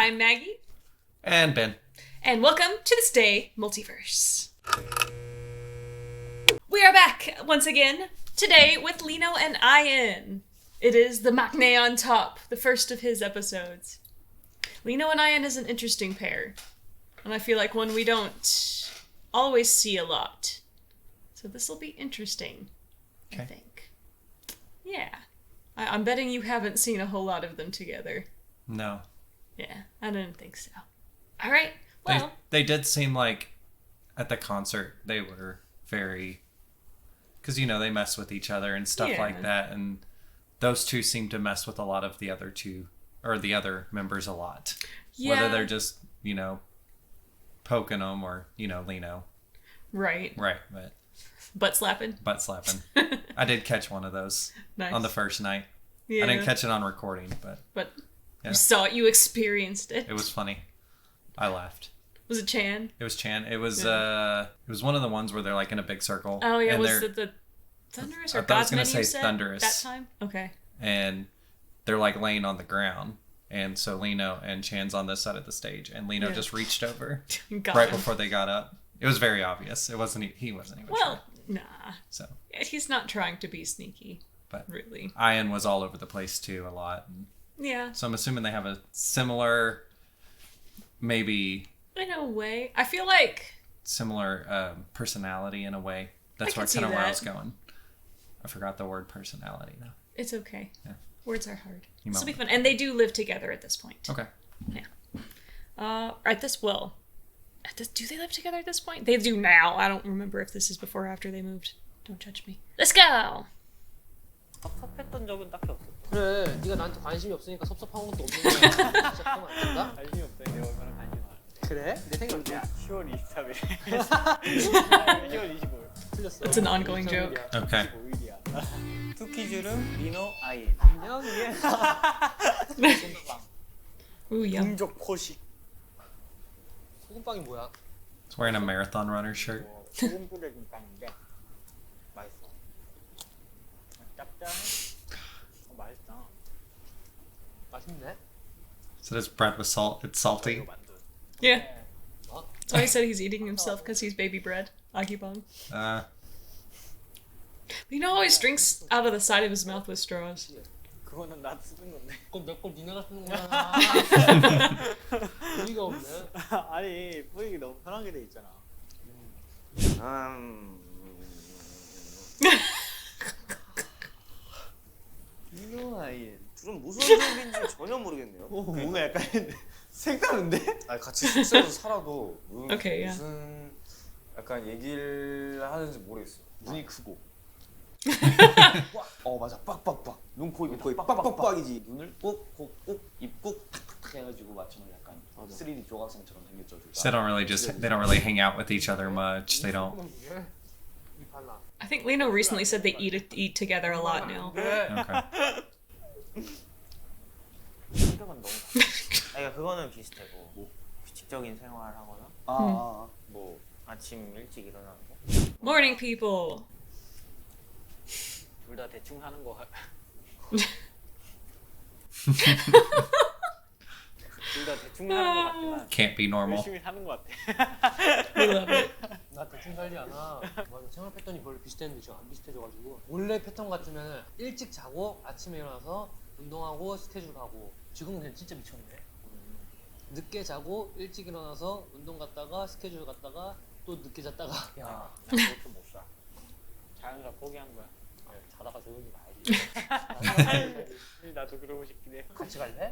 I'm Maggie. And Ben. And welcome to the Stay Multiverse. We are back once again, today with Lino and Ian. It is the Maknae on top, the first of his episodes. Lino and Ian is an interesting pair. And I feel like one we don't always see a lot. So this will be interesting, okay. I think. Yeah. I'm betting you haven't seen a whole lot of them together. No. Yeah, I didn't think so. All right, well. They did seem like, at the concert, they were very... Because, you know, they mess with each other and stuff like that. And those two seem to mess with a lot of the other two, or the other members a lot. Yeah. Whether they're just, you know, poking them or, you know, Lino. Right. Right, but... Butt slapping? Butt slapping. I did catch one of those on the first night. Yeah. I didn't catch it on recording, but... You saw it, you experienced it. It was funny. I laughed. Was it Chan? It was Chan. It was one of the ones where they're like in a big circle. Oh yeah, was it the Thunderous or God's Menu set? I was going to say Thunderous. That time? Okay. And they're like laying on the ground. And so Lino and Chan's on this side of the stage. And Lino just reached over before they got up. It was very obvious. He wasn't even sure. Nah. So he's not trying to be sneaky. But really. Ian was all over the place too a lot. Yeah. So I'm assuming they have a similar, maybe... In a way. I feel like... Similar personality in a way. That's kind of where I was going. I forgot the word personality now. It's okay. Yeah. Words are hard. This will be fun. And they do live together at this point. Okay. Yeah. Do they live together at this point? They do now. I don't remember if this is before or after they moved. Don't judge me. Let's go! 섭섭했던 적은 딱히 없어. 그래, 네가 나한테 관심이 없으니까 섭섭한 것도 없는 거야. 시작하면 안 된다? 관심이 없다. 내 얼마나 관심 많아. 그래? 내 생각이야. 10월 23일. 10월 25일. 틀렸어. It's an ongoing joke. Okay. 25일이야. 투키즈름 리노 아이. 안녕, 예. Ooh, yum. 음족 포식. 소금빵이 뭐야? He's wearing a marathon runner shirt. 소금 뿌려진 빵인데 맛있어. 짭짤해. 맛있다. 맛있네. So this bread with salt. It's salty. Yeah. So he said he's eating himself because he's baby bread. Agibong. You know, always drinks out of the side of his mouth with straws. 그거는 나 쓰는 건데. 그럼 내 걸 니네가 쓰는 거야. 의미가 없네. 아니 뿌리기 너무 편하게 돼 있잖아. 리노 아이 둘은 무슨 조합인지 전혀 모르겠네요. 뭔가 약간 색다른데? 아니 같이 숙소에서 살아도 Okay, 무슨 약간 얘기를 하는지 모르겠어요. 눈이 크고. 맞아 빡빡빡. 눈, 코, 입 거의 빡빡빡이지. 눈을 꾹꾹꾹 입 꾹 탁탁탁 해가지고 맞추면 약간 3D 조각상처럼 생겼죠. So they don't really hang out with each other much. They don't. I think Lino recently said they eat together a lot now. Okay. 생각은 너무 아니 그거는 비슷하고 뭐 규칙적인 생활하거나 뭐 아침 일찍 일어나는 거 Morning, people. 둘 다 대충 하는 거 둘 다 대충 하는 거 같지만 Can't be normal. 열심히 사는 거 같아. We love it. 나 대충 살지 않아. 맞아, 생활 패턴이 별로 비슷했는데 지금 안 비슷해져가지고 원래 패턴 같으면 일찍 자고 아침에 일어나서 운동하고 스케줄 가고 지금은 그냥 진짜 미쳤네. 늦게 자고 일찍 일어나서 운동 갔다가 스케줄 갔다가 또 늦게 잤다가 야, 나 그것도 못 사. 자연사 포기한 거야. 아니, 자다가 조용히 가야지. 나도 그러고 싶긴 해. 같이 갈래?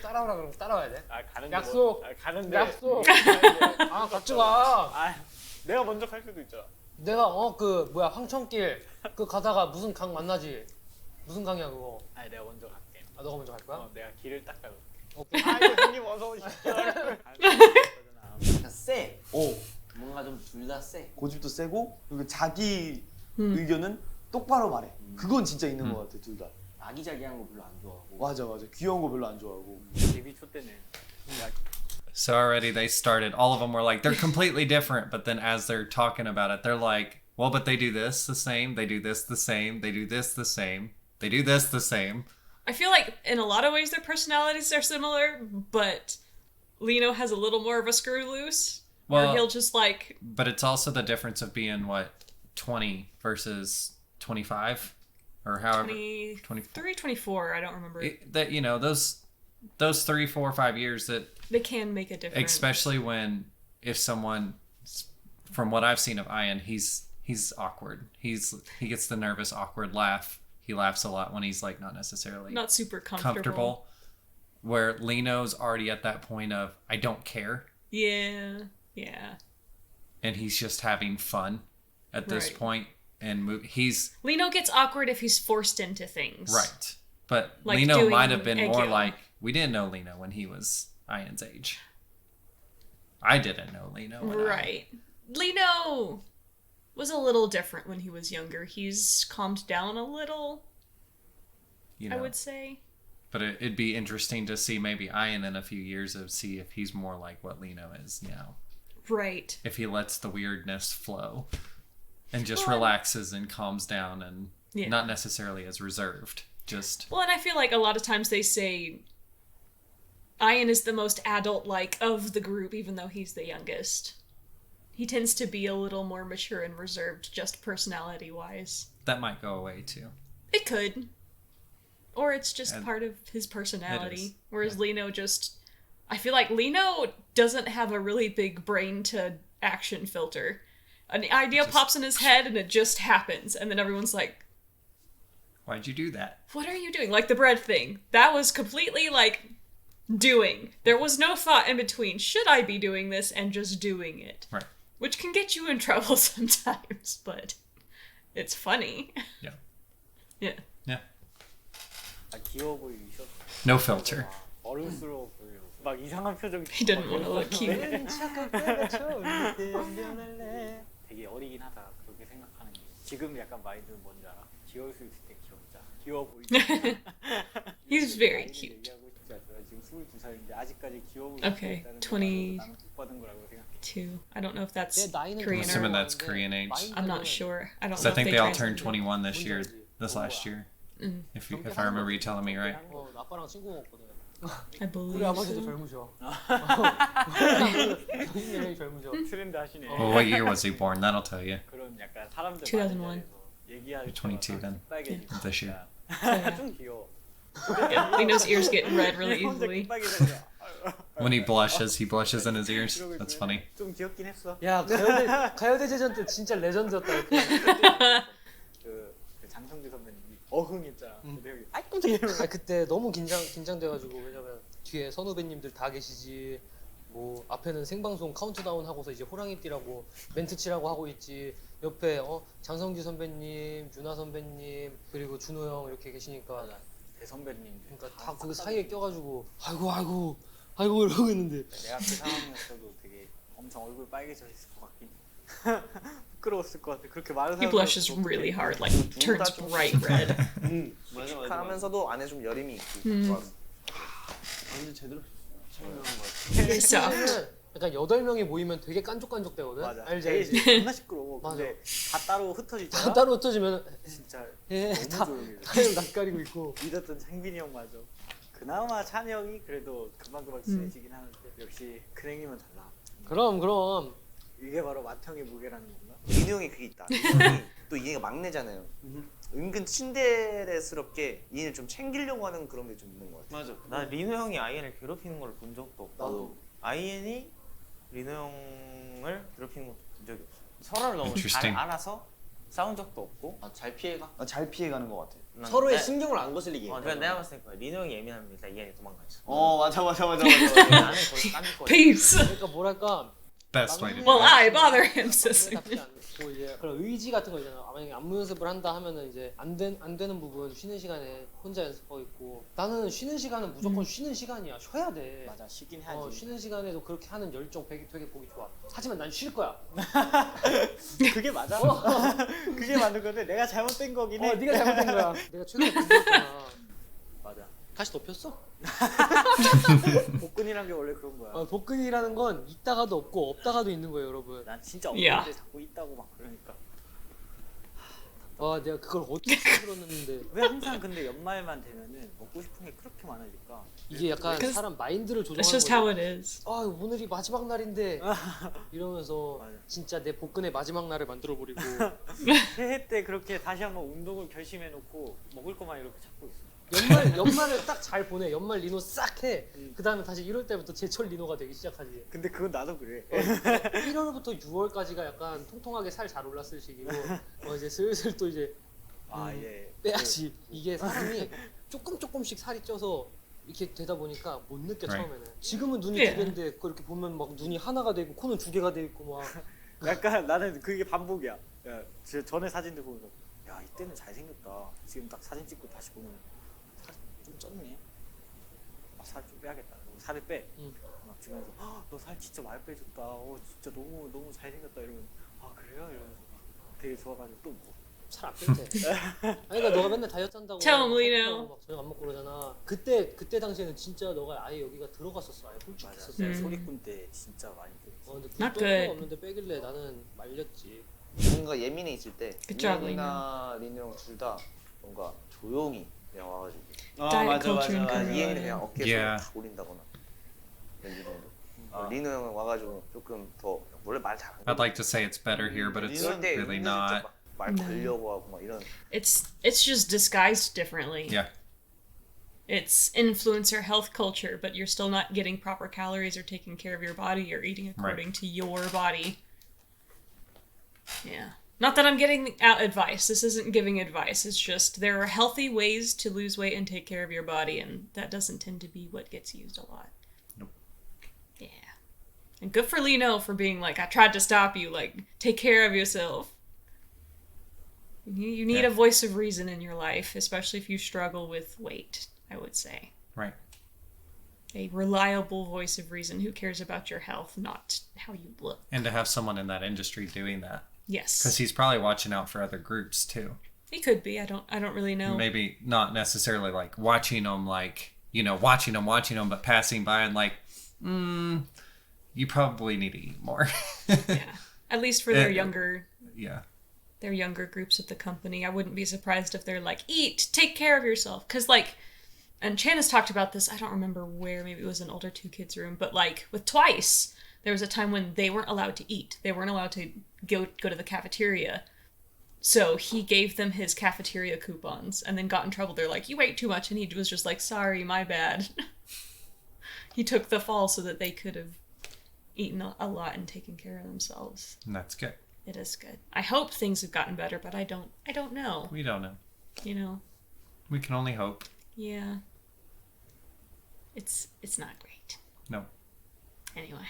따라오라 그러면 따라와야 돼. 가는데 약속. 가는데. 약속. 아, 같이 가. 내가 먼저 갈 수도 있잖아. 내가 황천길 그 가다가 무슨 강 만나지? 무슨 강이야 그거? 아니 내가 먼저 갈게. 아, 너가 먼저 갈 거야? 내가 길을 딱 가고. 오케이. 이거 형님 어서 오십시오. 약간 세. 뭔가 좀 둘 다 세. 고집도 세고 그리고 자기 의견은 똑바로 말해. 그건 진짜 있는 것 같아 둘 다. 아기자기한 거 별로 안 좋아하고. 맞아. 귀여운 거 별로 안 좋아하고. 데뷔 초 때는 So already they started. All of them were like, they're completely different. But then as they're talking about it, they're like, well, but they do this the same. They do this the same. They do this the same. They do this the same. I feel like in a lot of ways their personalities are similar, but Lino has a little more of a screw loose. Where he'll just like... But it's also the difference of being, 20 versus 25? Or however... 23, 24, I don't remember. Those 3, 4, 5 years that... They can make a difference. Especially if someone... From what I've seen of Ian, he's awkward. He gets the nervous, awkward laugh. He laughs a lot when he's like not necessarily... Not super comfortable. Where Lino's already at that point of, I don't care. Yeah. And he's just having fun at this point. And Lino gets awkward if he's forced into things. Right. But like Lino might have been more Egyo. like, we didn't know Lino when he was Ian's age. I didn't know Lino. Right. Lino was a little different when he was younger. He's calmed down a little, I would say. But it'd be interesting to see maybe Ian in a few years of see if he's more like what Lino is now. Right. If he lets the weirdness flow and just relaxes and calms down and not necessarily as reserved. Just... Well, and I feel like a lot of times they say Ian is the most adult-like of the group, even though he's the youngest. He tends to be a little more mature and reserved, just personality-wise. That might go away, too. It could. Or it's just part of his personality. Whereas Lino just... I feel like Lino doesn't have a really big brain-to-action filter. An idea pops in his head, and it just happens. And then everyone's like... Why'd you do that? What are you doing? Like the bread thing. That was completely, doing. There was no thought in between, should I be doing this, and just doing it. Right. Which can get you in trouble sometimes, but it's funny. Yeah. Yeah. 아, 귀여워 보이셔. No filter. 어른스러워 보여. 막 이상한 표정이. He didn't want to look cute. 되게 어리긴 하다. 그렇게 생각하는 게. 지금 약간 마인드는 뭔지 알아? 귀여울 수 있을 때 귀엽자. 귀여워 보이자. He's very cute. 얘기하고 싶지 않더라. 지금 22살인데 아직까지 귀여워 보이지 Okay, 않다는 20. 나는 복 받은 거라고 생각해. I don't know if that's 내 나이는 Korean I'm or... assuming that's Korean age. I'm not sure. I don't So know I think if they all translated turned it. 21 this last year. If I remember you telling me right. 아빠랑 친구 먹거든. I believe 우리 아버지도 so. 젊으셔. 형이 젊으셔. 트렌드 하시네. Well, what year was he born? That'll tell you. 그런 약간 사람들 2001. 얘기할 22 then. This year. 좀 귀여워. Yeah, Lino's ears get red really easily. When he blushes in his ears. That's funny. 좀 귀엽긴 했어. 야 가요대제전 때 진짜 레전드였다. 그 장성규 선배님이 어흥했잖아. 근데 여기 아이 깜짝이야. 아 그때 너무 긴장돼가지고 왜냐면 뒤에 선후배님들 다 계시지. 뭐 앞에는 생방송 카운트다운 하고서 이제 호랑이띠라고 멘트 치라고 하고 있지. 옆에 장성규 선배님, 유나 선배님 그리고 준호 형 이렇게 계시니까 대선배님. 그러니까 다 그 사이에 껴가지고 아이고 이러고 있는데 내가 그 상황이었어도 되게 엄청 얼굴 빨개져 있을 것 같긴. 부끄러웠을 것 같아. 그렇게 많은 He blushes really hard, like turns bright red. 맞아. 하면서도 안에 좀 여림이 있고. 완전 제대로 설명한 것 같아. Very soft. 그러면 약간 8명이 모이면 되게 깐족깐족대거든. 맞아. 알지 되게 알지. 존나 시끄러워. 근데 다 따로 흩어지잖아. 다 따로 흩어지면 진짜 다 너무 조용해. 다들 낯가리고 있고. 믿었던 창빈이 형 맞아. 그나마 찬이 형이 그래도 금방금방 친해지긴 하는데 역시 큰형님은 달라. 그럼 이게 바로 맏형의 무게라는 건가? 인우 형이 그게 있다. 인우 형이 또 이해가 막내잖아요. 은근 친데레스럽게 이인을 좀 챙기려고 하는 그런 게 좀 있는 것 같아. 맞아. 나 리노 형이 아이엔을 괴롭히는 걸 본 적도 없고 나도. 아이엔이 리노 형을 괴롭히는 것도 본 적이 없어. 서로를 너무 잘 Interesting. 알아서 싸운 적도 없고 잘 피해가? 잘 피해가는 것 같아. 서로의 신경을 안 거슬리게. 그러니까 내가 봤을 때 거야. 리노 형이 예민하면 일단 이엔이 도망가죠. 맞아. 나는 거기 까밀 거야. Peace. 그러니까 뭐랄까 Best way to do Well, it. I bother him, sis. 답지 않고 이제 그런 의지 같은 거 있잖아. 만약에 안무 연습을 한다 하면은 이제 안 되는 부분 쉬는 시간에 혼자 연습하고 있고 나는 쉬는 시간은 무조건 쉬는 시간이야. 쉬어야 돼. 맞아. 쉬긴 해야지. 쉬는 시간에도 그렇게 하는 열정 되게 보기 좋아. 하지만 난 쉴 거야. 그게 맞아. 그게 맞는 건데 내가 잘못된 거긴 해. 네가 잘못된 거야. 내가 최근에 그랬잖아. 맞아. 다시 덮였어? 복근이란 게 원래 그런 거야. 복근이라는 건 있다가도 없고 없다가도 있는 거예요, 여러분. 난 진짜 Yeah. 없는데 자꾸 있다고 막 그러니까. 와 내가 그걸 어떻게 들었는데 왜 항상 근데 연말만 되면은 먹고 싶은 게 그렇게 많으니까 이게 약간 Because 사람 마인드를 It's 조정하는 just 거지. how it is. 아 오늘이 마지막 날인데 이러면서 맞아. 진짜 내 복근의 마지막 날을 만들어 버리고 새해 때 그렇게 다시 한번 운동을 결심해놓고 먹을 것만 이렇게 찾고 있어. 연말을 딱 잘 보내. 연말 리노 싹 해. 그 다음에 다시 1월 때부터 제철 리노가 되기 시작하지. 근데 그건 나도 그래. 1월부터 6월까지가 약간 통통하게 살 잘 올랐을 시기고 이제 슬슬 또 이제 아 예. 빼야지. 이게 사람이 조금씩 살이 쪄서 이렇게 되다 보니까 못 느껴 Right. 처음에는. 지금은 눈이 Yeah. 두 개인데 그렇게 보면 막 눈이 하나가 되고 코는 두 개가 돼 있고 막 약간 나는 그게 반복이야. 야, 전에 사진들 보면서 야 이때는 잘생겼다. 지금 딱 사진 찍고 다시 보면 살 좀 쪘네. 살 좀 빼야겠다. 그리고 살을 빼. 막 주면서 너 살 진짜 많이 빼줬다. 진짜 너무 너무 잘생겼다 이러면 아 그래요? 이러면서 막 되게 좋아가지고 또 먹어. 살 안 빼도 돼. 아니 그러니까 너가 맨날 다이어트 한다고 Tell him, 막 Lino. 막 저녁 안 먹고 그러잖아. 그때 당시에는 진짜 너가 아예 여기가 들어갔었어. 아예 맞아. 홀쭉했었어. 내가 소리꾼 때 진짜 많이 빼. 근데 Not 뺄 good. 데가 없는데 빼길래 나는 말렸지. 뭔가 예민해 있을 때 Good job, 이행이나 리노 형 둘 다 뭔가 조용히 그냥 와가지고 Diet culture in Korea. 이행이는 그냥 어깨에 Yeah. 탁 올린다거나 리노 형도 리노 형은 와가지고 조금 더 원래 말 잘안 I'd like to say it's better here, but it's 이럴 때 really 은근히 좀 not. 막말 걸려고 하고 막 이런 It's just disguised differently. Yeah. It's influencer health culture, but you're still not getting proper calories or taking care of your body. You're eating according to your body. Yeah. Not that I'm getting out advice. This isn't giving advice. It's just there are healthy ways to lose weight and take care of your body, and that doesn't tend to be what gets used a lot. Nope. Yeah. And good for Lino for being like, I tried to stop you. Like, take care of yourself. You need Yeah. a voice of reason in your life, especially if you struggle with weight, I would say. Right. A reliable voice of reason who cares about your health, not how you look. And to have someone in that industry doing that, because Yes. he's probably watching out for other groups too. He could be. I don't really know. Maybe not necessarily like watching them, like, you know, watching them, but passing by and like, you probably need to eat more. Yeah. At least for their Uh, younger Yeah. groups at the company. I wouldn't be surprised if they're like, eat, take care of yourself. Because, like, and Chan has talked about this, I don't remember where, maybe it was an older two kids room, but, like, with Twice, there was a time when they weren't allowed to eat. They weren't allowed to go to the cafeteria. So he gave them his cafeteria coupons and then got in trouble. They're like, you ate too much. And he was just like, sorry, my bad. He took the fall so that they could have eaten a lot and taken care of themselves. And that's good. It is good. I hope things have gotten better, but I don't know. We don't know. You know? We can only hope. Yeah. It's not great. No. Anyway.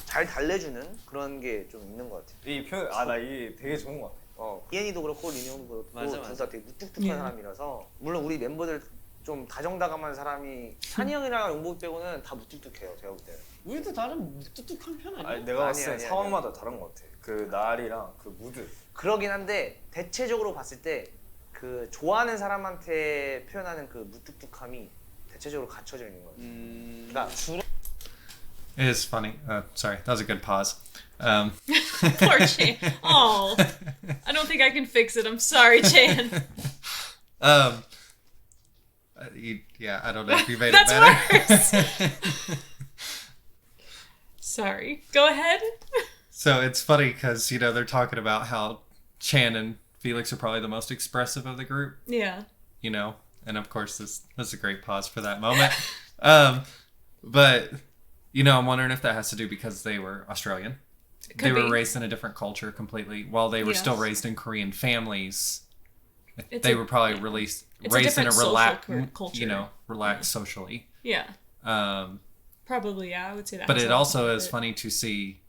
잘 달래주는 그런 게 좀 있는 것 같아. 이 표현 나 이게 되게 좋은 것 같아. 이엔이도 그렇고 리노 형도 그렇고 맞아, 둘 맞아. 다 되게 무뚝뚝한 예. 사람이라서 물론 우리 멤버들 좀 다정다감한 사람이 찬이 형이랑 용복 빼고는 다 무뚝뚝해요. 제가 볼 때는. 우리도 나름 뚝뚝한 편 아니야? 아니 내가 봤을 때 아니야. 상황마다 다른 것 같아. 그 날이랑 그 무드. 그러긴 한데 대체적으로 봤을 때 그 좋아하는 사람한테 표현하는 그 무뚝뚝함이 대체적으로 갖춰져 있는 거예요. 그러니까 It is funny. Sorry, that was a good pause. Poor Chan. Oh. I don't think I can fix it. I'm sorry, Chan. Yeah, I don't know if you made That's it better. Sorry. Go ahead. So it's funny because, you know, they're talking about how Chan and Felix are probably the most expressive of the group, Yeah. you know, and of course this is a great pause for that moment. But, you know, I'm wondering if that has to do because they were Australian. It They could were be. raised in a different culture completely. While they were still Yes. raised in Korean families, It's they a- were probably yeah. raised It's a in a different social relaxed, culture. you know, relaxed socially. Yeah. Um, Probably, yeah. I would say that. but has it a lot also to do is with it. funny to see,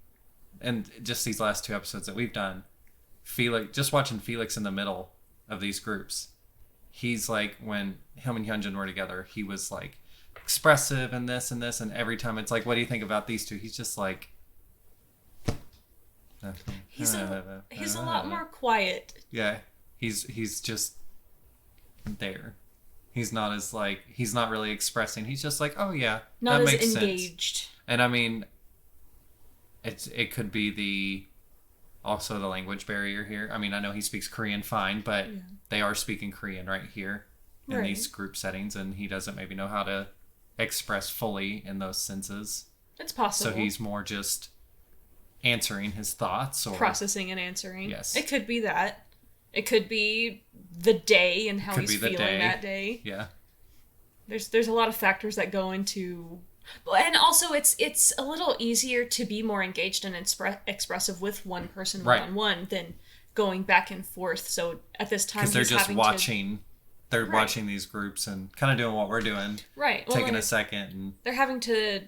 and just these last two episodes that we've done, Felix, just watching Felix in the middle of these groups, he's like, when him and Hyunjin were together, he was like expressive and this and this, and every time it's like, what do you think about these two? He's just like, He's a lot more quiet. yeah, he's just there. He's not as like, he's not really expressing. He's just like, oh yeah, Not that as makes sense. engaged. And I mean, it could be also the language barrier here. I mean, I know he speaks Korean fine, but they are speaking Korean right here in these group settings, and he doesn't maybe know how to express fully in those senses. It's possible. So he's more just answering his thoughts or processing and answering. Yes. It could be that. It could be the day and how he's feeling that day. Yeah. There's a lot of factors that go into, and also it's a little easier to be more engaged and expressive with one person one-on-one than going back and forth. So at this time, because they're just watching. They're watching these groups and kind of doing what we're doing. Right. Well, taking a second. And they're having to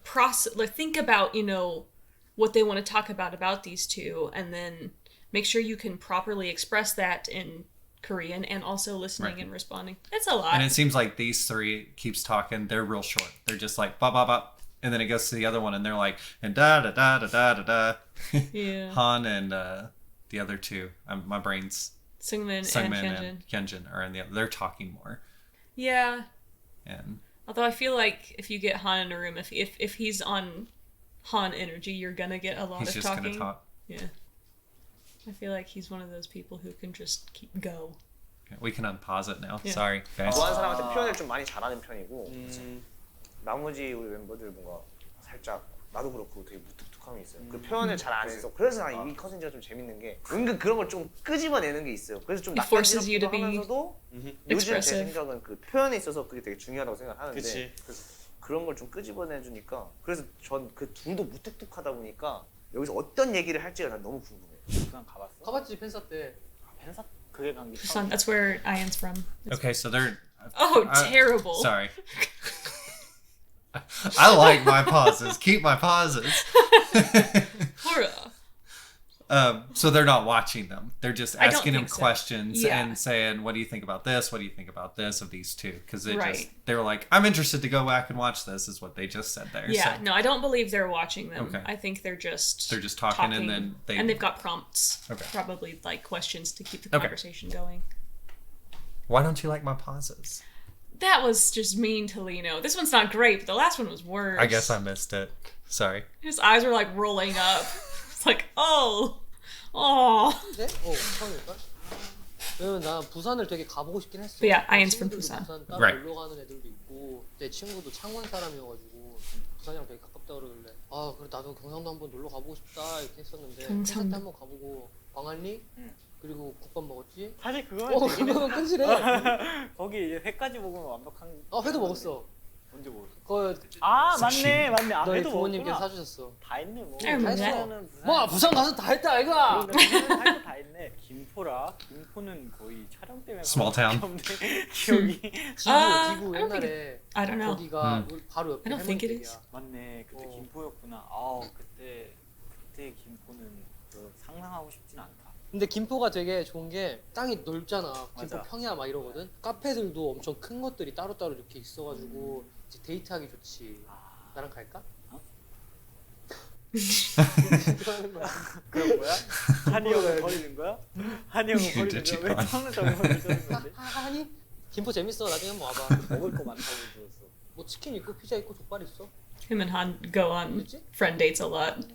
process, like, think about, what they want to talk about these two, and then make sure you can properly express that in Korean and also listening and responding. It's a lot. And it seems like these three keeps talking. They're real short. They're just like, ba, ba, ba. And then it goes to the other one and they're like, and da, da, da, da, da, da, da. Yeah. Han and the other two. My brain's... Sungmin and Hyunjin are in the other. They're talking more. Yeah. And although I feel like if you get Han in a room, if he's on Han energy, you're gonna get a lot of talking. He's just gonna talk. Yeah. I feel like he's one of those people who can just go. We can unpause it now. Yeah. Sorry, guys. 좋아하는 사람한테 표현을 좀 많이 잘하는 편이고 나머지 우리 멤버들 뭔가 살짝 나도 그렇고 되게 무뚝뚝함이 있어요. 그 표현을 잘 안 해서 그래서 난 이 컨텐츠가 좀 재밌는 게 은근 그런 걸 좀 끄집어내는 게 있어요. 그래서 좀 forces you to be 하면서도 요즘 제 expressive. 생각은 그 표현에 있어서 그게 되게 중요하다고 생각하는데 그치. 그런 걸 좀 끄집어내 주니까 그래서 전 그 둘도 무뚝뚝하다 보니까 여기서 어떤 얘기를 할지가 난 너무 궁금해요. 그냥 가봤어? 가봤지 팬사 때. 펜사 그게 간게 Busan, that's where Ian's from. Okay, so they're... Terrible. Sorry. I like my pauses. Keep my pauses. Horror. So they're not watching them. They're just I don't asking them think so. questions Yeah. and saying, what do you think about this? What do you think about this of these two? Because Right. they were like, I'm interested to go back and watch this is what they just said there. Yeah, So no, I don't believe they're watching them. Okay. I think they're just talking and then and they've got prompts. Okay. Probably like questions to keep the Okay. conversation going. why don't you like my pauses? That was just mean to Lino. This one's not great, but the last one was worse. I guess I missed it. Sorry. His eyes were like rolling up. It's like, oh. 네? 처음일걸? 왜냐면 난 부산을 되게 가보고 싶긴 했어. But yeah, Ian's from 친구들도 Busan. 부산 따로 Right. 놀러 가는 애들도 있고 내 친구도 창원 사람이어가지고 부산이랑 되게 가깝다 그러길래 아 그래 나도 경상도 한번 놀러 가보고 싶다 이렇게 했었는데 경상도. 팬사 때 한번 가보고 광안리 그리고 국밥 먹었지. 사실 그거는 되긴 했어. 그거는 끝이래. 거기 이제 회까지 먹으면 완벽한. 회도 먹었어. 언제 먹었어? 그거 아 맞네. 아 너희 회도 부모님께서 먹었구나. 사주셨어. 다 했네 뭐. I remember that. 부산은 부산. 뭐 부산 가서 다 했다 아이가. 할거 다 했네. 김포라. 김포는 거의 촬영 때문에. Small town. 기억이. 기구 I don't 옛날에 I don't know. 거기가 우리 바로 옆에 I don't think it 해문댁이야. is. 맞네. 그때 어. 김포였구나. 그때 김포는 상상하고 싶진 않다. 근데 김포가 되게 좋은 게 땅이 넓잖아. 김포 맞아. 평야 막 이러거든. 카페들도 엄청 큰 것들이 따로따로 이렇게 있어가지고 이제 데이트하기 좋지. 나랑 갈까? 하는 거야. 그런 거야? 한이 형을 버리는 거야? 한이 형을 버리는 진짜 거야? 왜 처음에 저걸 버리는 건데? 하니? 김포 재밌어. 나중에 한번 와봐. 먹을 거 많다고 들었어. 뭐 치킨 있고 피자 있고 족발 있어. Him and Han go on 그치? friend dates a lot.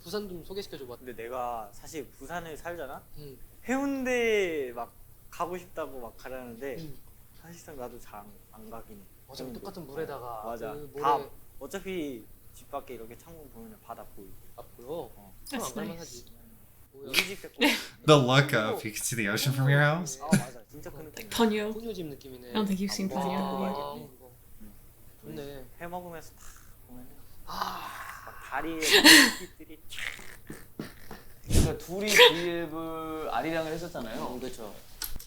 부산 좀 소개시켜줘봐. 근데 내가 사실 부산을 살잖아? 응. 해운대 막 가고 싶다고 막 가라는데 응. 사실상 나도 잘 안 가긴 해. 어차피 똑같은 물에다가 맞아. 그 모래 다 어차피 집 밖에 이렇게 창문 보면 바다 보이고. 앞으로 That's 안 갈만 nice. 하지. 뭐야? 우리 집 뺏고. The look of you can see the ocean from your house. 맞아. 진짜 큰 느낌. Ponyo. 소녀집 느낌이네. I don't think you've seen 와. Ponyo. 이거. 좋네. 회 먹으면서 탁 보면은 막 다리에 빛들이 그러니까 둘이 브이앱을 아리랑을 했었잖아요. 그렇죠.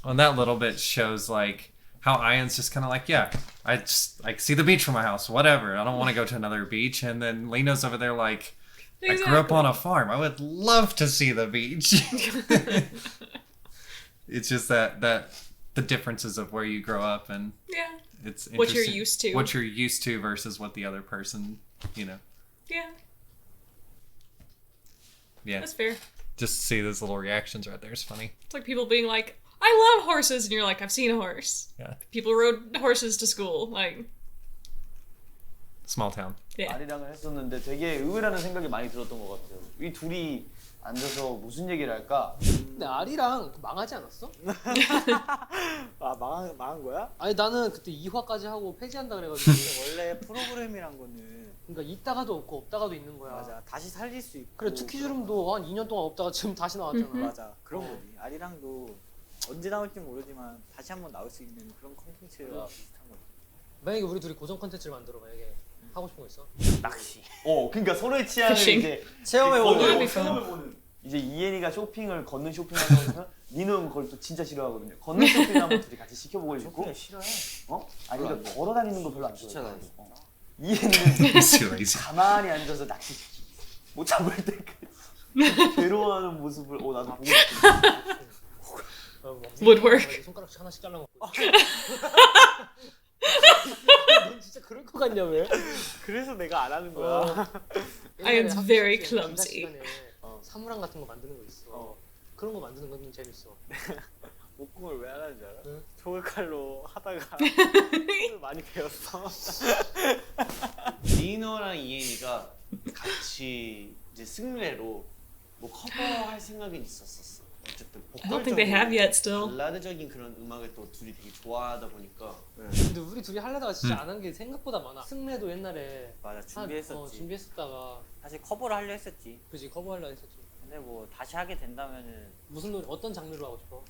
And that little bit shows like how Ian's just kind of like, yeah, I just like see the beach from my house, whatever. I don't want to go to another beach. And then Lino's over there like, I grew up on a farm. I would love to see the beach. It's just that the differences of where you grow up and Yeah. it's What you're interesting used to. what you're used to versus what the other person, Yeah. yeah. That's fair. Just see those little reactions right there. It's funny. It's like people being like, I love horses, and you're like, I've seen a horse. Yeah. People rode horses to school. Like, Small town. Yeah. 아리랑을 했었는데 되게 의외라는 생각이 많이 들었던 것 같아요. 이 둘이 앉아서 무슨 얘기를 할까? 근데 아리랑 망하지 않았어? 아 망한 거야? 아니 나는 그때 2화까지 하고 폐지한다 그래가지고 원래 프로그램이란 거는 그러니까 있다가도 없고 없다가도 있는 거야. 맞아 다시 살릴 수 있고. 그래 투키주름도 한 2년 동안 없다가 지금 다시 나왔잖아. 맞아 그런 거지. 아리랑도 언제 나올지 모르지만 다시 한번 나올 수 있는 그런 콘텐츠와 비슷한 거지. 만약에 우리 둘이 고정 컨텐츠를 만들어 만약에 하고 싶은 거 있어? 낚시. 그러니까 서로의 취향을 Fishing. 이제 That'd be 체험해보는. 이제 이엔이가 쇼핑을 걷는 쇼핑하는 거면 니는 그걸 또 진짜 싫어하거든요. 걷는 쇼핑 한번 둘이 같이 시켜보고 싶고. 쇼핑을 싫어해. 아니 그러니까 걸어 다니는 거 별로 안 좋아해. 귀찮아해. 이엔이는 Too lazy. 가만히 앉아서 낚시시키기. 못 잡을 때까지 괴로워하는 모습을 나도 보고 싶어. Woodwork. 손가락씩 하나씩 잘라먹고. 넌 진짜 그럴 것 같냐 왜? 그래서 내가 안 하는 거야. I am 옛날에 very 학교 시간에 남자 clumsy. 시간에 사물함 같은 거 만드는 거 있어. 그런 거 만드는 건 재밌어. 목공을 왜 안 하는 줄 알아? 응? 조글칼로 하다가 손을 많이 베었어. 리노랑 이엔이가 같이 이제 승례로 뭐 커버할 생각은 있었었어. 어쨌든 I don't think they have yet still. 발라드적인 그런 음악을 또 둘이 되게 좋아하다 보니까 근데 우리 둘이 하려다가 진짜 안 한 게 생각보다 많아. 승래도 옛날에 맞아 준비했었지. 준비했었다가 사실 커버를 하려 했었지. 그지 커버하려 했었지. 근데 뭐 다시 하게 된다면은 무슨 노래 어떤 장르로 하고 싶어?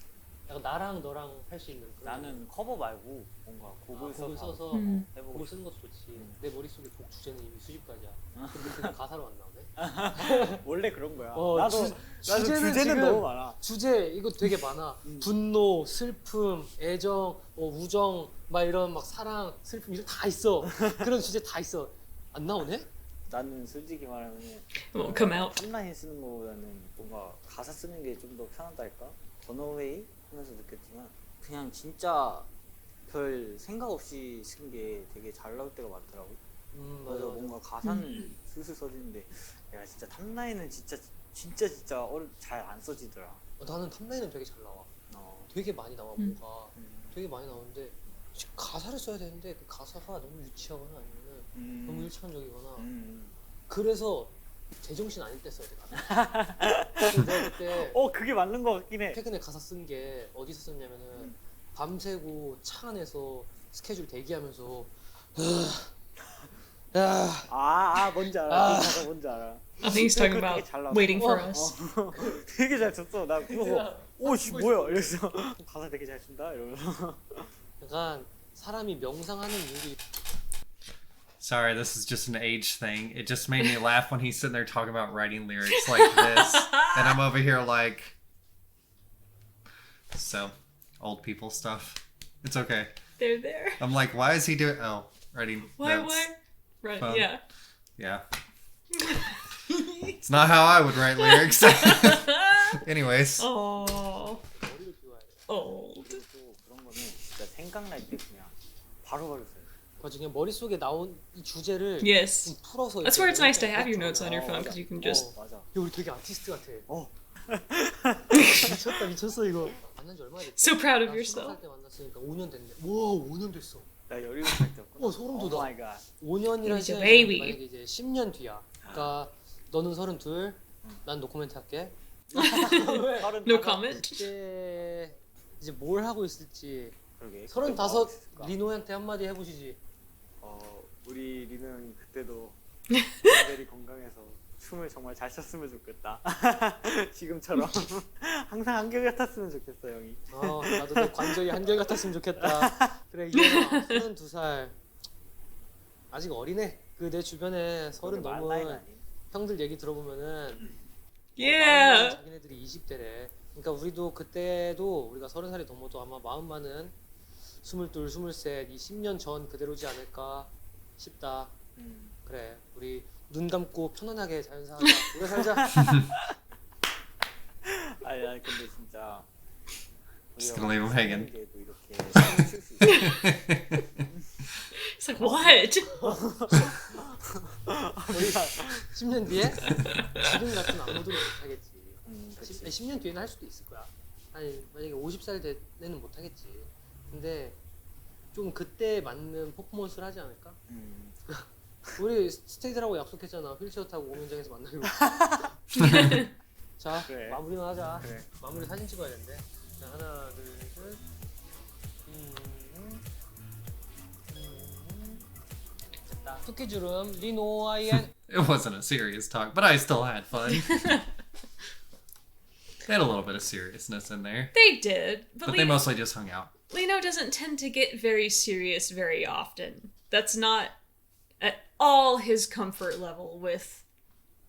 약간 나랑 너랑 할 수 있는 그런 나는 커버 말고 뭔가 곡을 곡을 써서 써서 해보고 곡을 싶어. 쓰는 것도 좋지. 내 머릿속에 곡 주제는 이미 수집까지야. 근데 그게 가사로 안 나오네. 원래 그런 거야. 어, 나도 주제는 지금 너무 많아. 주제 이거 되게 많아. 분노, 슬픔, 애정, 우정, 막 이런 막 사랑, 슬픔 이런 다 있어. 그런 주제 다 있어. 안 나오네? 나는 솔직히 말하면 It won't come out. 탑라인 쓰는 거보다는 뭔가 가사 쓰는 게 좀 더 편하달까? 번어웨이 하면서 느꼈지만 그냥 진짜 별 생각 없이 쓴 게 되게 잘 나올 때가 많더라고. 맞아. 그래서 뭔가 가사는 슬슬 써지는데 내가 진짜 탑라인은 진짜 잘 안 써지더라. 나는 탑라인은 되게 잘 나와. 되게 많이 나와 뭐가. 되게 많이 나오는데 가사를 써야 되는데 그 가사가 너무 유치하거나 아니면은 너무 일차원적이거나 그래서 제정신 아닐 때 써야 돼 가사. 그래서 내가 그때 그게 맞는 거 같긴 해. 최근에 가사 쓴 게 어디서 썼냐면은 밤새고 차 안에서 스케줄 대기하면서 뭔지 알아. 그 가사 뭔지 알아. I think he's talking 그거 되게 about 잘 나왔어. waiting for us. 되게 잘 쳤어. 나 그거 오씨 뭐야 이랬어. 가사 되게 잘 쓴다 이러면서. 약간 사람이 명상하는 이유도 Sorry, this is just an age thing. It just made me laugh when he's sitting there talking about writing lyrics like this. And I'm over here like... So, old people stuff. It's okay. They're there. I'm like, why is he doing... Oh, writing notes. Why? Right, Fun. yeah. Yeah. It's not how I would write lyrics. Anyways. Oh, 머리를 비워야 돼. old. 또 그런 거는 진짜 생각날 때 그냥 바로바로 써요. 맞아, 그냥 머릿속에 나온 이 주제를 Yes. 좀 풀어서 That's 이렇게 where it's nice to 이렇게 have your notes on your Oh, phone because you can just. 맞아. 야, 우리 되게 아티스트 같아. 미쳤다 이거. 만난 지 얼마나 됐지? So proud of 나 yourself. 20살 때 만났으니까 5년 됐네. 와, 5년 됐어. 나 17살 때였구나. 소름 돋아. 오 마이 갓. 5년이란 He's a 시간이 baby. 만약에 이제 10년 뒤야. 그러니까 너는 32, 난 노코멘트 할게. No comment. 그때 이제 뭘 하고 있을지. 그러게. 35 리노한테 한마디 해보시지. 우리 리노 형이 그때도 관절이 건강해서 춤을 정말 잘 췄으면 좋겠다. 지금처럼 항상 한결같았으면 좋겠어 형이. 나도 내 관절이 한결같았으면 좋겠다. 그래 이현아 32살 아직 어리네. 그 내 주변에 30 나이가 넘은 아닌. 형들 얘기 들어보면은 Yeah. 자기네들이 20대래. 그러니까 우리도 그때도 우리가 30살이 넘어도 아마 마음만은 22, 23, 이 10년 전 그대로지 않을까 싶다. 그래 우리 눈 감고 편안하게 자연사하자. 오래 살자. 아니 근데 진짜 Just gonna leave him hanging. 도 이렇게 춤을 출 수 있어. It's like what? 우리가 10년 뒤에 지금 같은 안무들을 못하겠지. 그치. 10년 뒤에는 할 수도 있을 거야. 아니 만약에 50살 때는 못하겠지. 근데 좀 그때 맞는 퍼포먼스를 하지 않을까? 우리 스테이들하고 약속했잖아. 휠체어 타고 공연장에서 만나기로. 자, 그래. 마무리만 하자. 그래. 마무리 사진 찍어야 된대. 자, 하나, 둘, 셋. 됐다. 스케줄은 리노 아이엔. It wasn't a serious talk, but I still had fun. They had a little bit of seriousness in there, They did, but but they mostly just hung out. Lino doesn't tend to get very serious very often. That's not at all his comfort level with,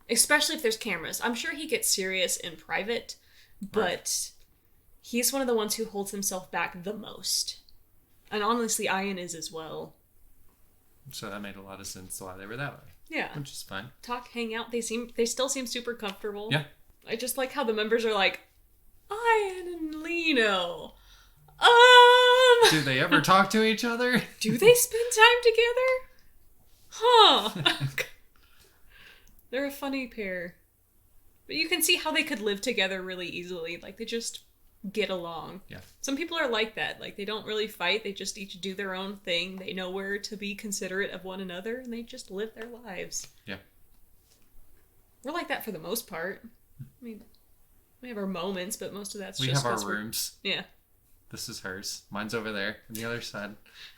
especially if there's cameras. I'm sure he gets serious in private, but he's one of the ones who holds himself back the most. And honestly, Ian is as well. So that made a lot of sense why they were that way, Yeah. which is fine. Talk, hang out. They still seem super comfortable. Yeah. I just like how the members are like, Ian and Lino. Do they ever talk to each other? Do they spend time together? Huh. They're a funny pair. But you can see how they could live together really easily. Like, they just get along. Yeah. Some people are like that. Like, they don't really fight. They just each do their own thing. They know where to be considerate of one another, and they just live their lives. Yeah. We're like that for the most part. I mean, we have our moments, but most of that's We just have our 'cause we're- rooms. Yeah. This is hers. Mine's over there on the other side.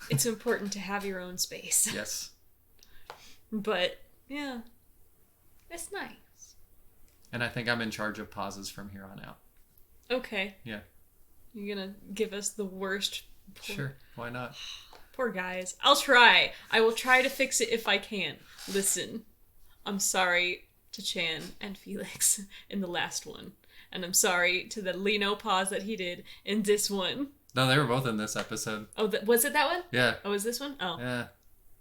It's important to have your own space. Yes. But, yeah. It's nice. And I think I'm in charge of pauses from here on out. Okay. Yeah. You're gonna give us the worst. Sure. Why not? Poor guys. I'll try. I will try to fix it if I can. Listen, I'm sorry to Chan and Felix in the last one. And I'm sorry to the Lino pause that he did in this one. No, they were both in this episode. Oh, was it that one? Yeah. Oh, was this one? Oh. Yeah.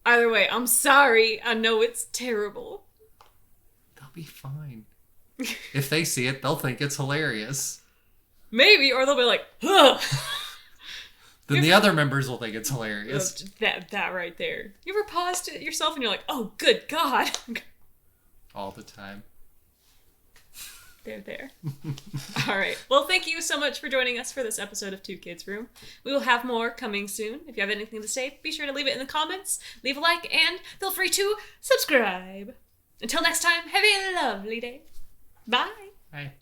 Either way, I'm sorry. I know it's terrible. They'll be fine. If they see it, they'll think it's hilarious. Maybe, or they'll be like, huh. Then the other members will think it's hilarious. That right there. You ever paused it yourself and you're like, oh, good God. All the time. They're there. All right. Well, thank you so much for joining us for this episode of Two Kids Room. We will have more coming soon. If you have anything to say, be sure to leave it in the comments, leave a like, and feel free to subscribe. Until next time, have a lovely day. Bye. Bye.